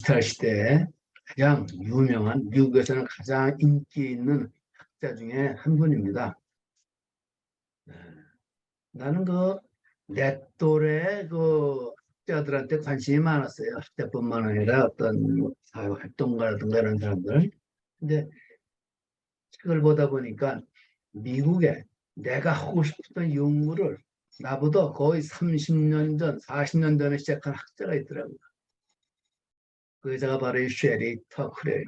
디지털 시대에 가장 유명한, 미국에서는 가장 인기 있는 학자 중에 한 분입니다. 나는 내 또래 학자들한테 관심이 많았어요. 학자뿐만 아니라 어떤 사회활동가라든가 이런 사람들. 근데 책을 보다 보니까 미국에 내가 하고 싶었던 연구를 나보다 거의 30년 전, 40년 전에 시작한 학자가 있더라고요. 그 여자가 바로 이 쉐리 터클이에요.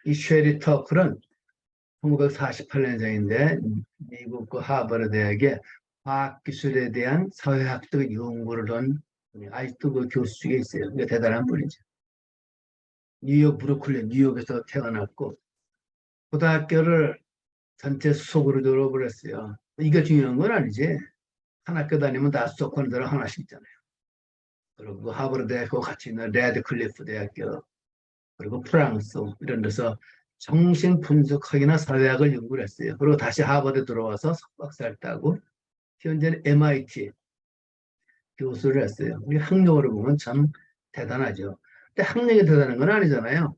이 쉐리 터클은 1948년생인데 미국 하버드 대학의 과학기술에 대한 사회학적 연구를 한 아직도 그 교수 중에 있어요. 그게 대단한 분이죠. 뉴욕 브루클린, 뉴욕에서 태어났고 고등학교를 전체 수석으로 졸업을 했어요. 이게 중요한 건 아니지. 한 학교 다니면 다 수석권들 하나씩 있잖아요. 그리고 하버드 대학과 같이 있는 레드클리프 대학교, 그리고 프랑스 이런 데서 정신분석학이나 사회학을 연구를 했어요. 그리고 다시 하버드 들어와서 석박사를 따고 현재는 MIT 교수를 했어요. 우리 학력으로 보면 참 대단하죠. 근데 학력이 대단한 건 아니잖아요.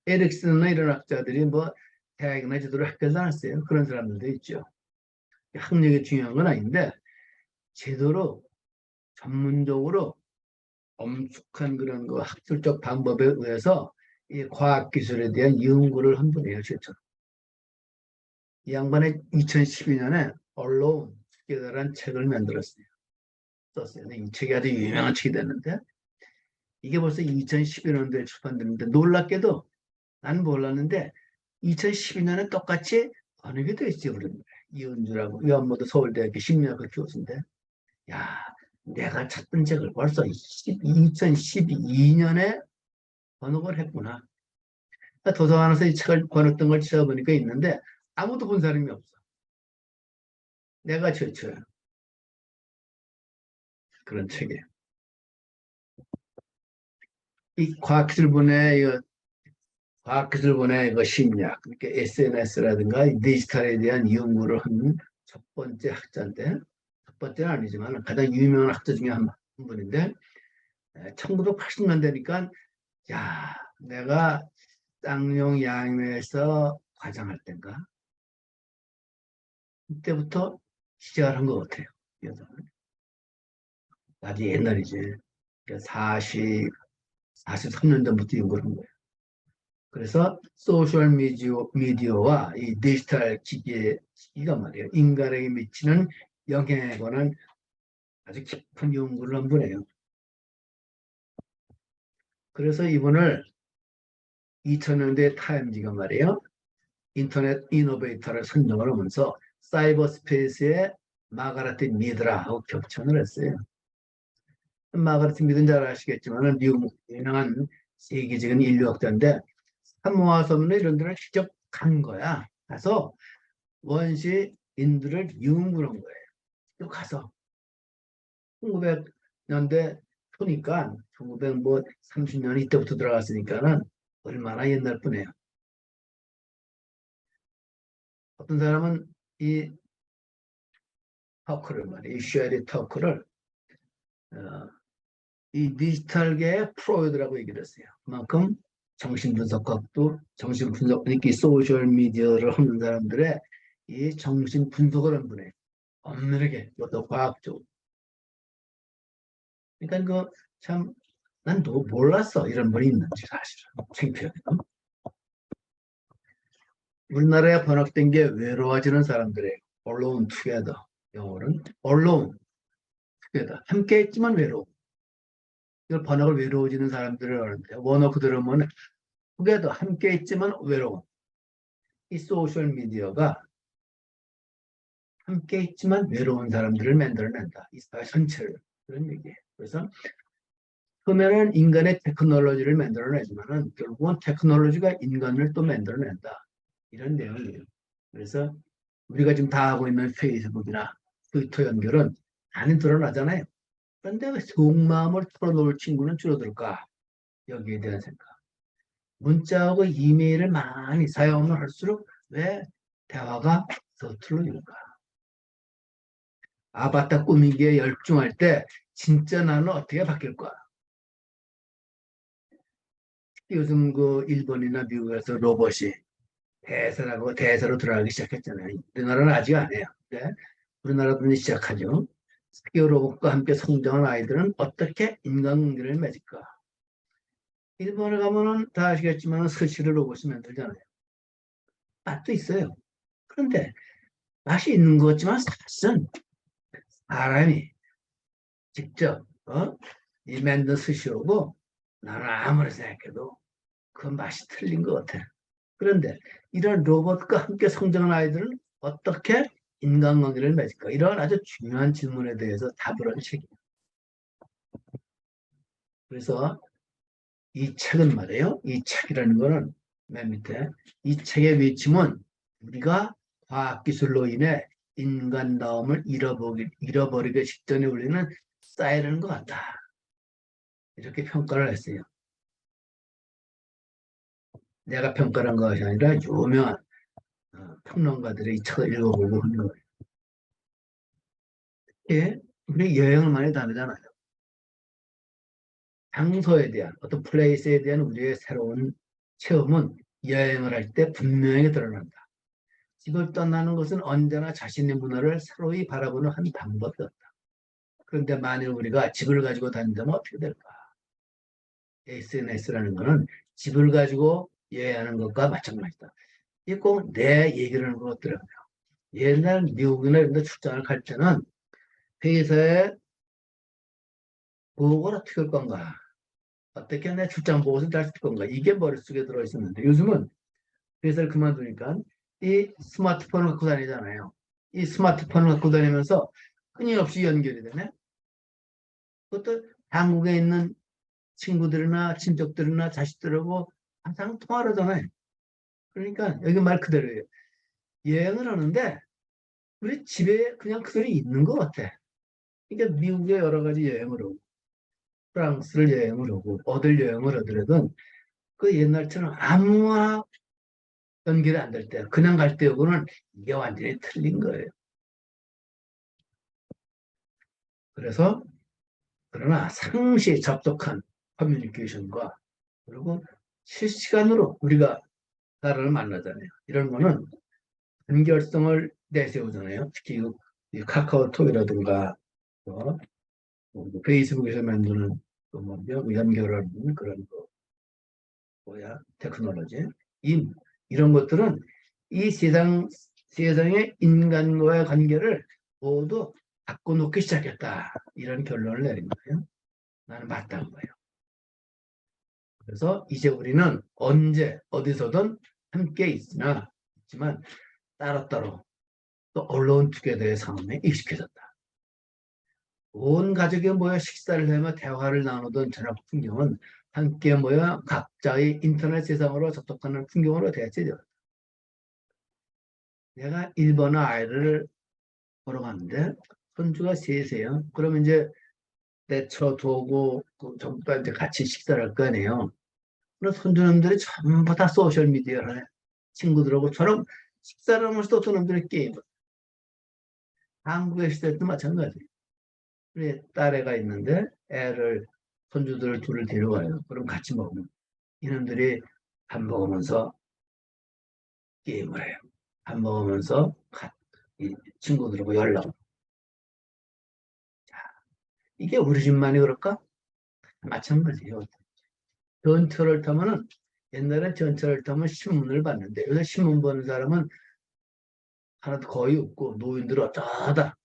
에릭슨이나 이런 학자들이 뭐 대학이나 제대로 학교 다녔어요. 그런 사람들도 있죠. 학력이 중요한 건 아닌데 제대로 전문적으로 엄숙한 그런 학술적 방법에 의해서 이 과학기술에 대한 연구를 한 분이에요, 실제로. 이 양반이 2012년에 언론 특별한 책을 만들었어요. 썼어요. 이 책이 아주 유명한 책이 됐는데 이게 벌써 2012년도에 출판됐는데 놀랍게도 나는 몰랐는데 2012년에 똑같이 번역이 돼 있어요. 이은주라고 위안모도 서울대학교 심리학과 교수인데 야, 내가 찾던 책을 벌써 2012년에 번역을 했구나. 도서관에서 이 책을 번역된 걸 찾아보니까 있는데 아무도 본 사람이 없어. 내가 최초야. 그런 책이에요. 이 과학기술본의 심리학, 그러니까 SNS라든가 디지털에 대한 연구를 한 첫 번째 학자인데, 첫 번째는 아니지만 가장 유명한 학자 중에 한 분인데, 1980년대니까, 야, 내가 쌍용 양회에서 과장할 때인가? 그때부터 시작을 한 것 같아요. 아주 옛날이지. 43년 전부터 연구를 한 거예요. 그래서 소셜 미디어와 이 디지털 기기가 말이에요. 인간에게 미치는 영향에 관한 아주 깊은 연구를 한 분이에요. 그래서 이분을 2000년대 타임지가 말이에요. 인터넷 이노베이터를 선정을 하면서 사이버 스페이스의 마가렛 미드라하고 겹쳐을 했어요. 마가렛 미드는 잘 아시겠지만 미국 유명한 세계적인 인류학자인데 사모아섬 이런 데를 직접 간 거야. 가서 원시인들을 연구한 거예요. 또 가서 1900년대 초니까 1930년 이때부터 들어갔으니까는 얼마나 옛날 뿐이에요. 어떤 사람은 이 터크를 말이에요. 이 쉐리 터크를 이 디지털계의 프로이드라고 얘기를 했어요. 그만큼 정신분석학도 정신분석, 그러니까 소셜 미디어를 하는 사람들의 이 정신분석을 한 분이에요. 엄밀하게, 또 과학적으로. 그러니까 참, 난 또 몰랐어. 이런 분이 있는지 사실은. 창피하게도. 우리나라에 번역된 게 외로워지는 사람들의 Alone Together. 영어는 Alone Together. 함께 있지만 외로워. 이걸 번역을 외로워지는 사람들을 하는데 원어크 들으면 Together 함께 있지만 외로워. 이 소셜 미디어가 함께 있지만 외로운 사람들을 만들어낸다. 이 사회 전체를. 그런 얘기예요. 그래서 처음에는 인간의 테크놀로지를 만들어내지만 결국은 테크놀로지가 인간을 또 만들어낸다. 이런 내용이에요. 그래서 우리가 지금 다 하고 있는 페이스북이나 트위터 연결은 많이 드러나잖아요. 그런데 왜 속마음을 털어놓을 친구는 줄어들까? 여기에 대한 생각. 문자하고 이메일을 많이 사용을 할수록 왜 대화가 서툴러질까? 아바타 꾸미기에 열중할 때 진짜 나는 어떻게 바뀔 거야? 요즘 그 일본이나 미국에서 로봇이 대세로 들어가기 시작했잖아요. 우리나라는 아직 안 해요. 네? 우리나라도 이제 시작하죠. 스키어 로봇과 함께 성장한 아이들은 어떻게 인간관계를 맺을까? 일본에 가면은 다 아시겠지만 스시를 로봇이 만들잖아요. 맛도 있어요. 그런데 맛이 있는 것 같지만 사실은 사람이 직접 이 만든 스시로고 나는 아무리 생각해도 그 맛이 틀린 것 같아. 그런데 이런 로봇과 함께 성장한 아이들은 어떻게 인간관계를 맺을까? 이런 아주 중요한 질문에 대해서 답을 한 책이에요. 그래서 이 책은 말이에요. 이 책이라는 거는 맨 밑에 이 책의 외침은 우리가 과학기술로 인해 인간다움을 잃어버리기 직전에 우리는 쌓이는 것 같다. 이렇게 평가를 했어요. 내가 평가한 것이 아니라 유명한 평론가들이 이 책을 읽어보고 하는 거예요. 예, 우리 여행을 많이 다니잖아요. 장소에 대한 어떤 플레이스에 대한 우리의 새로운 체험은 여행을 할 때 분명히 드러난다. 집을 떠나는 것은 언제나 자신의 문화를 새로이 바라보는 한 방법이었다. 그런데 만일 우리가 집을 가지고 다닌다면 어떻게 될까? SNS라는 것은 집을 가지고 여행하는 것과 마찬가지다. 이게 꼭 내 얘기를 하는 것 같더라고요. 옛날 미국이나 이런 데 출장을 갈 때는 회사에 보고를 어떻게 할 건가? 어떻게 내 출장 보고서 잘 쓸 건가? 이게 머릿속에 들어있었는데 요즘은 회사를 그만두니까 이 스마트폰을 갖고 다니잖아요. 이 스마트폰을 갖고 다니면서 끊임없이 연결이 되네. 그것도 한국에 있는 친구들이나 친척들이나 자식들하고 항상 통화를 하잖아요. 그러니까 여기 말 그대로예요. 여행을 하는데 우리 집에 그냥 그대로 있는 것 같아. 그러니까 미국에 여러 가지 여행을 오고 프랑스를 여행을 오고 어딜 여행을 하더라도 그 옛날처럼 아무나 연결이 안 될 때, 그냥 갈 때하고는 이게 완전히 틀린 거예요. 그래서, 그러나 상시에 접속한 커뮤니케이션과 그리고 실시간으로 우리가 사람을 만나잖아요. 이런 거는 연결성을 내세우잖아요. 특히 이 카카오톡이라든가 페이스북에서 만드는 연결하는 그런 거, 테크놀로지. 이, 이런 것들은 이 세상의 인간과의 관계를 모두 바꿔놓기 시작했다. 이런 결론을 내린 거예요. 나는 맞다는 거예요. 그래서 이제 우리는 언제 어디서든 함께 있지만 따로따로 또 언론 투게더의 상황에 익숙해졌다. 온 가족이 모여 식사를 하며 대화를 나누던 저녁 풍경은 함께 모여 각자의 인터넷 세상으로 접속하는 풍경으로 대체되었다. 내가 일본 아이를 보러 갔는데 손주가 셋이에요. 그러면 이제 내쳐두고 전부 다 이제 같이 식사를 할 거 아니에요. 그럼 손주놈들이 전부 다 소셜미디어를 해. 친구들하고 저런 식사를 하면서 또 저놈들이 게임을. 한국에 있을 때도 마찬가지예요. 우리 딸애가 있는데 애를 손주들 둘을 데려와요. 그럼 같이 먹으면 이놈들이 밥 먹으면서 게임을 해요. 밥 먹으면서 이 친구들하고 연락. 이게 우리 집만이 그럴까? 마찬가지예요. 전철을 타면은 옛날에 전철을 타면 신문을 봤는데 요새 신문 보는 사람은 하나도 거의 없고 노인들 어쩌다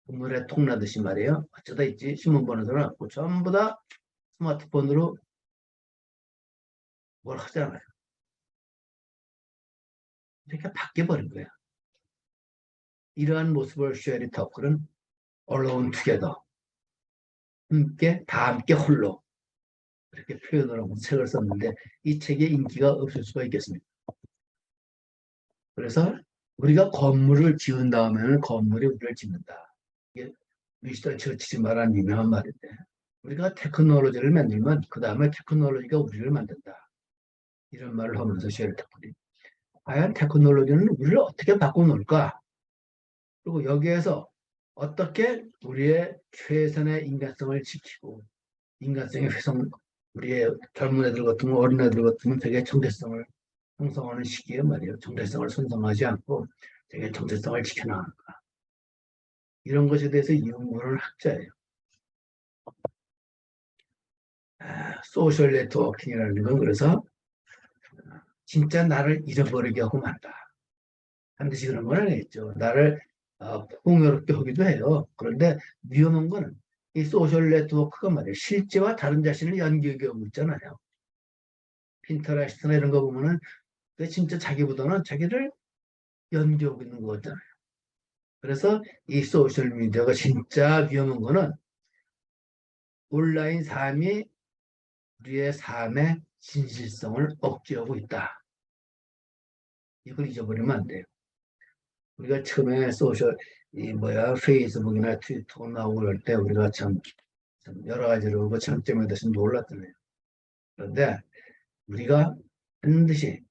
건물에 통나듯이 말이에요. 어쩌다 있지 신문 보는 사람 없고 전부 다 스마트폰으로 뭘 하잖아요. 이렇게 바뀌어버린 거예요. 이러한 모습을 쉐리 터클은 Alone Together 다 함께 홀로 이렇게 표현을 하고 책을 썼는데 이 책의 인기가 없을 수가 있겠습니까? 그래서 우리가 건물을 지은 다음에는 건물이 우리를 짓는다. 이게 위스턴 처칠이 말한 유명한 말인데 우리가 테크놀로지를 만들면 그 다음에 테크놀로지가 우리를 만든다. 이런 말을 하면서 쉘터풀이 과연 테크놀로지는 우리를 어떻게 바꿔놓을까? 그리고 여기에서 어떻게 우리의 최선의 인간성을 지키고 인간성의 훼손 우리의 젊은 애들 같으면 어린 애들 같으면 되게 정체성을 형성하는 시기에 말이에요. 정체성을 손상하지 않고 되게 정체성을 지켜나가는가. 이런 것에 대해서 연구하는 학자예요. 소셜 네트워킹이라는 건 그래서 진짜 나를 잃어버리게 하고 만다. 반드시 그런 건 아니겠죠. 나를 풍요롭게 하기도 해요. 그런데 위험한 거는 이 소셜 네트워크가 말이에요. 실제와 다른 자신을 연결하고 있잖아요. 핀터레스트나 이런 거 보면은 진짜 자기보다는 자기를 연결하고 있는 거잖아요. 그래서 이 소셜 미디어가 진짜 위험한 거는 온라인 삶이 우리의 삶의 진실성을 억제하고 있다. 이걸 잊어버리면 안 돼요. 우리가 처음에 페이스북이나 트위터 나오고 그럴 때 우리가 참 여러 가지로 그 장점에 대해서 놀랐잖아요. 그런데 우리가 반드시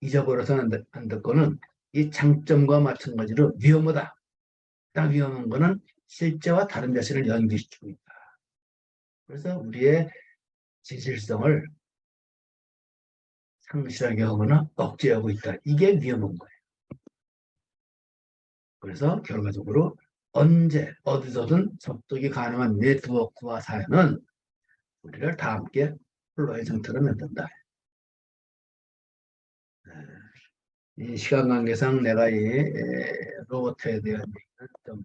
잊어버려서는 안 될 거는 이 장점과 마찬가지로 위험하다. 딱 위험한 거는 실제와 다른 자신을 연기시키고 있다. 그래서 우리의 진실성을 상실하게 하거나 억제하고 있다. 이게 위험한 거예요. 그래서 결과적으로 언제 어디서든 접속이 가능한 네트워크와 사회는 우리를 다 함께 플로의 상태로 만든다. 이 시간 관계상 내가 이 로봇에 대한 얘기는 좀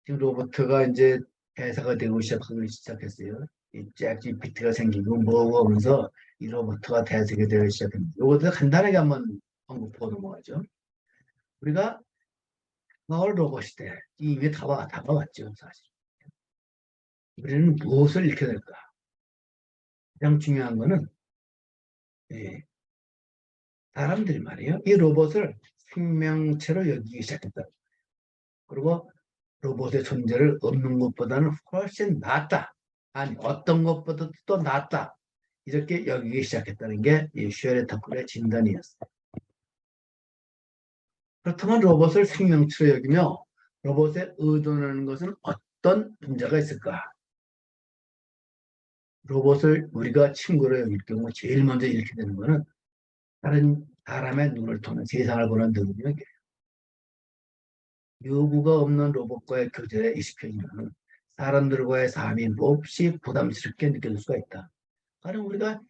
지금 로봇가 이제 대사가 되고 시작했어요. 이 챗GPT가 생기고 뭐고 하면서 이 로봇가 대세가 되기 시작했는데 이것도 간단하게 한번 언급하고 넘어가죠. 우리가 마을 로봇 시대 이미 다가왔죠, 사실. 우리는 무엇을 잃게 될까? 가장 중요한 거는 사람들이 말이에요. 이 로봇을 생명체로 여기기 시작했다. 그리고 로봇의 존재를 없는 것보다는 훨씬 낫다. 아니 어떤 것보다도 또 낫다. 이렇게 여기기 시작했다는 게 이 슈에르타클의 진단이었어요. 그렇다면 로봇을 생명체로 여기며 로봇에 의존하는 것은 어떤 문제가 있을까? 로봇을 우리가 친구로 여길 경우 제일 먼저 잃게 되는 것은 다른 사람의 눈을 통해 세상을 보는 능력이에요. 요구가 없는 로봇과의 교제에 익숙해지면 사람들과의 삶이 몹시 부담스럽게 느껴질 수가 있다. 가령 우리가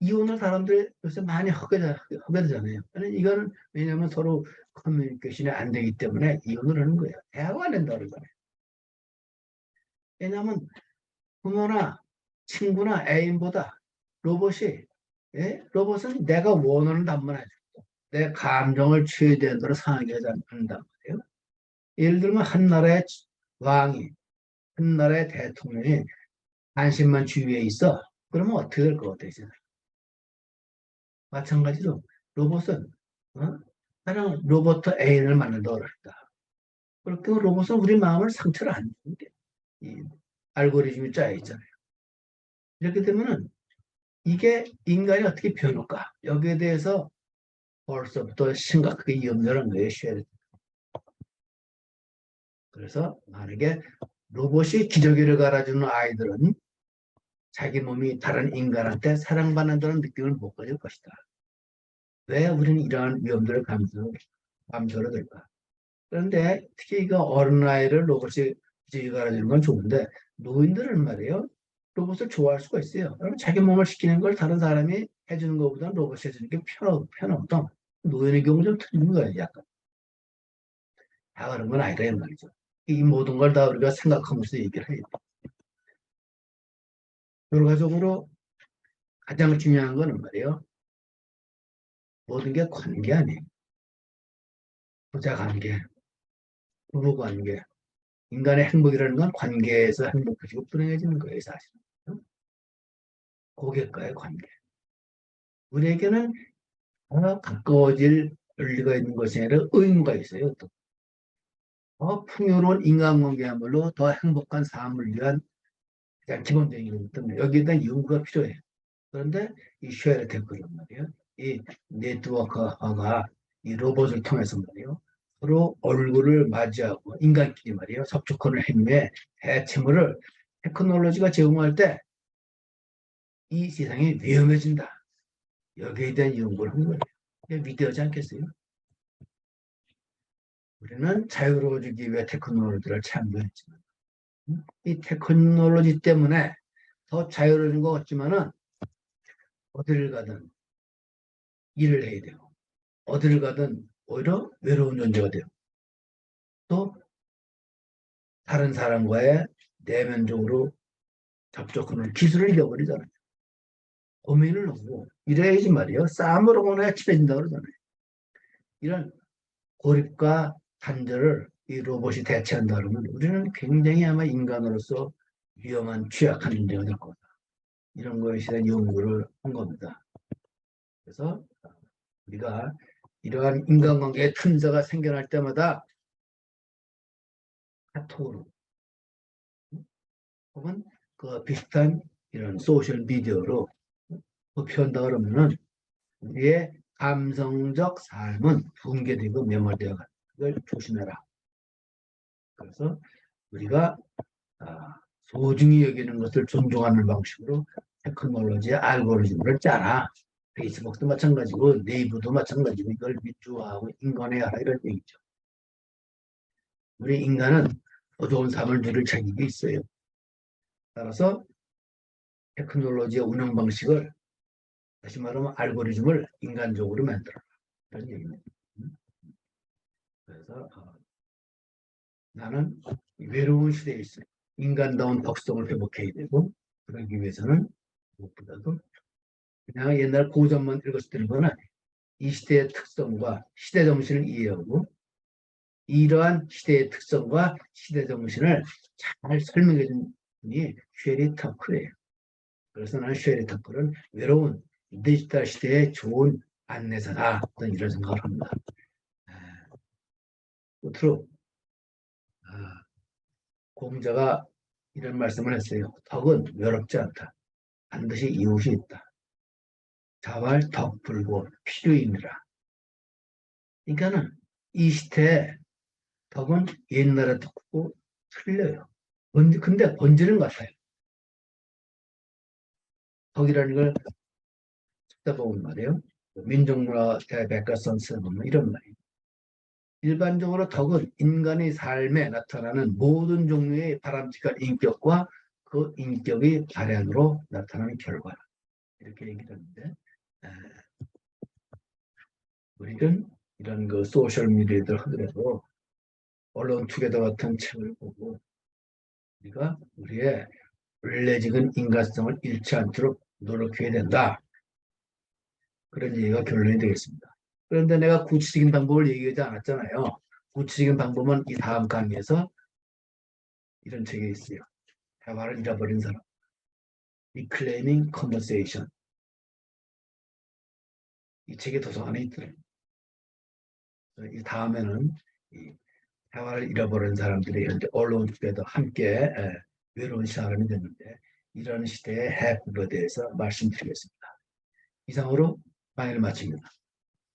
이혼을 사람들이 요새 많이 하게 되잖아요. 이거는 왜냐하면 서로 커뮤니케이션이 안 되기 때문에 이혼을 하는 거예요. 대화가 안 된다고 그러잖아요. 왜냐하면 부모나 친구나 애인보다 로봇이 로봇은 내가 원하는 답만 해주고 내 감정을 최대한 대로 상하게 하지 않는단 말이에요. 예를 들면 한 나라의 왕이 한 나라의 대통령이 관심만 주위에 있어. 그러면 어떻게 될 것 같아요? 마찬가지로 로봇은 나랑 로봇 애인을 만난다 그랬다. 그렇게 로봇은 우리 마음을 상처를 안 주는 게 이 알고리즘이 짜여 있잖아요. 이렇게 되면은 이게 인간이 어떻게 변할까? 여기에 대해서 벌써부터 심각하게 염려하는 거예요. 그래서 만약에 로봇이 기저귀를 갈아주는 아이들은 자기 몸이 다른 인간한테 사랑받는다는 느낌을 못 가질 것이다. 왜 우리는 이러한 위험들을 감수하게 될까? 그런데 특히 이거 어린 아이를 로봇이 기저귀 갈아주는 건 좋은데 노인들은 말이에요. 로봇을 좋아할 수가 있어요. 그러면 자기 몸을 시키는 걸 다른 사람이 해주는 것보다 로봇이 해주는 게 편하거든. 노인의 경우 좀 틀린 거예요, 약간. 다 그런 건 아니라 이 말이죠. 이 모든 걸 다 우리가 생각하면서 얘기를 해요. 결과적으로 가장 중요한 거는 말이에요. 모든 게 관계 아니에요. 부자 관계, 부부 관계. 인간의 행복이라는 건 관계에서 행복해지고 불행해지는 거예요, 사실은. 고객과의 관계. 우리에게는 더 가까워질 권리가 있는 것이 아니라 의무가 있어요. 더 풍요로운 인간관계야말로 더 행복한 삶을 위한 가장 기본적인 거기 때문에 여기에 대한 연구가 필요해요. 그런데 이 쉐어의 댓글은 말이에요. 이 네트워크가 이 로봇을 통해서 말이에요. 서로 얼굴을 맞이하고 인간끼리 말이에요. 접촉하는 행위에 대체물을 테크놀로지가 제공할 때 이 세상이 위험해진다. 여기에 대한 연구를 한 거예요. 위대하지 않겠어요? 우리는 자유로워지기 위해 테크놀로지를 참여했지만 이 테크놀로지 때문에 더 자유로워진 것 같지만은 어디를 가든 일을 해야 돼요. 어디를 가든 오히려 외로운 존재가 돼요. 또 다른 사람과의 내면적으로 접촉하는 기술을 잃어버리잖아요. 고민을 하고 이래야지 말이에요. 싸움을 하거나 친해진다고 그러잖아요. 이런 고립과 단절을 이 로봇이 대체한다 그러면 우리는 굉장히 아마 인간으로서 위험한 취약한 존재가 될 거다. 이런 것에 대한 연구를 한 겁니다. 그래서 우리가 이러한 인간관계의 틈새가 생겨날 때마다 카톡으로 혹은 그 비슷한 이런 소셜 미디어로 표현한다 그러면은 우리의 감성적 삶은 붕괴되고 메말되어 가는 걸 조심해라. 그래서 우리가 소중히 여기는 것을 존중하는 방식으로 테크놀로지의 알고리즘을 짜라. 페이스북도 마찬가지고 네이버도 마찬가지고 이걸 민주화하고 인간화하라 이런 얘기죠. 우리 인간은 더 좋은 삶을 누릴 책임이 있어요. 따라서 테크놀로지의 운영 방식을 다시 말하면 알고리즘을 인간적으로 만들어라. 이런 얘기입니다. 그래서 나는 외로운 시대에 있어요. 인간다운 덕성을 회복해야 되고 그러기 위해서는 무엇보다도 그냥 옛날 고전만 읽었을 때는 건 아니에요. 이 시대의 특성과 시대 정신을 이해하고 이러한 시대의 특성과 시대 정신을 잘 설명해 준 분이 쉐리 터클이에요. 그래서 나는 쉐리 터클은 외로운 디지털 시대의 좋은 안내사다. 이런 생각을 합니다. 끝으로 공자가 이런 말씀을 했어요. 덕은 외롭지 않다. 반드시 이웃이 있다. 자발 덕불고 필요이니라. 그러니까는 이 시대에 덕은 옛날에 덕고 틀려요. 근데 본질은 같아요. 덕이라는 걸 듣다 보면 말이에요. 민족문화 대백과선서 보면 이런 말이에요. 일반적으로 덕은 인간의 삶에 나타나는 모든 종류의 바람직한 인격과 그 인격의 발현으로 나타나는 결과. 이렇게 얘기를 하는데 우리는 이런 그 소셜미디어들 하더라도 언론 투게더 같은 책을 보고 우리가 우리의 원래 지금 인간성을 잃지 않도록 노력해야 된다. 그런 얘기가 결론이 되겠습니다. 그런데 내가 구체적인 방법을 얘기하지 않았잖아요. 구체적인 방법은 이 다음 강의에서 이런 책이 있어요. 대화를 잃어버린 사람. Reclaiming Conversation. 이 책의 도서관에 있더라고요. 이 다음에는 이 대화를 잃어버린 사람들이 현재 언론 투게더 함께 외로운 사람이 됐는데 이런 시대의 해법에 대해서 말씀드리겠습니다. 이상으로 강의를 마칩니다.